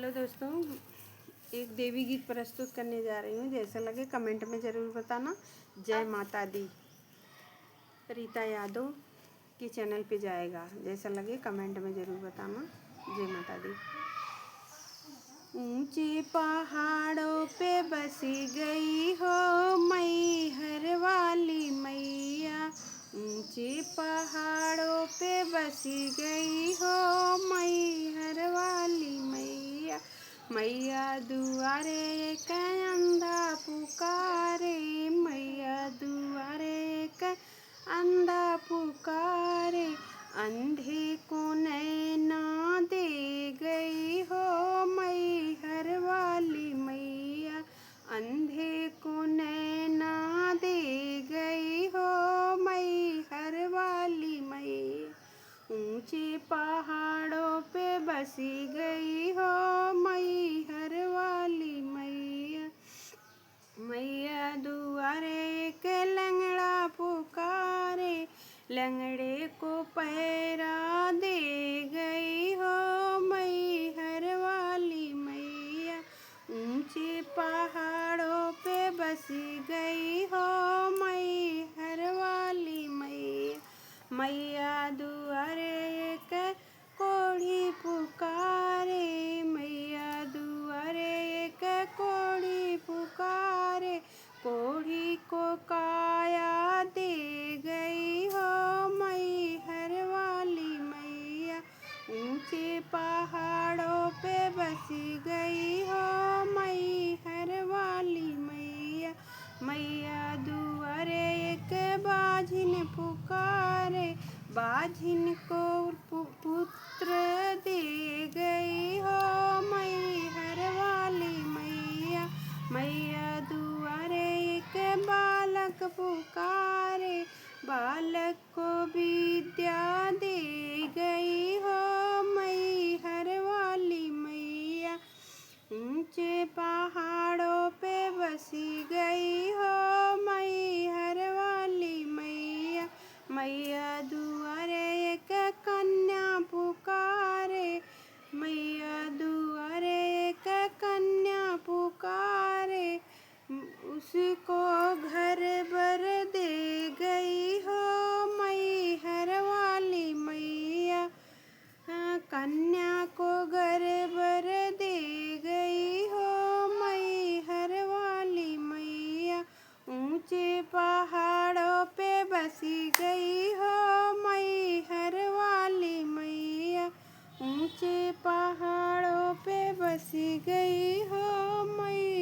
Hello दोस्तों, एक देवी गीत प्रस्तुत करने जा रही हूँ। जैसा लगे कमेंट में ज़रूर बताना। जय माता दी रीता यादव के चैनल पे जाएगा। जैसा लगे कमेंट में ज़रूर बताना। जय माता दी। ऊंचे पहाड़ों पे बसी गई हो मैहर वाली मैया। ऊंचे पहाड़ों पे बसी गई हो मैहर वाली मैया। मैया दुआरे एक अंधा पुकारे, मैया दुआरे एक अंधा पुकारे। अंधे को नैना दे गई हो मैहर वाली मैया। अंधे को नैना दे गई हो मैहर वाली मैया। ऊंचे पहाड़ों पे बसी गई हो मैहर वाली मैया। मैया दुआरे एक लंगड़ा पुकारे, लंगड़े को पैरा दे गई हो मैहर वाली मैया। ऊंचे पहाड़ों पे बसी गई हो मैहर वाली मैया। मैया दुआरे एक कोढ़ी पुकारे, मैया दुआरे एक कोढ़ी पुकारे। कोढ़ी को काया दे गई हो मैहर वाली मैया। ऊंचे पहाड़ों पे बसी गई हो मैहर वाली मैया। मैया दुआरे एक बाझिन पुकारे, बाझिन को पुत्र दे गई हो मैहर वाली मैया। मैया दुआरे एक बालक पुकारे, बालक को विद्या दे गई हो मैहर वाली मैया। ऊंचे पहाड़ों पे बसी गई हो मैहर वाली मैया। मैया दुआरे एक कन्या पुकारे, मैया दुआरे एक कन्या पुकारे। उसको घर बर दे गई हो मैहर वाली मैया। कन्या को घर बर दे गई हो मैहर वाली मैया। ऊंचे पहाड़ों पे बसी गई हो मैहर वाली मैया। ऊंचे पहाड़ों पे बसी गई हो मैया।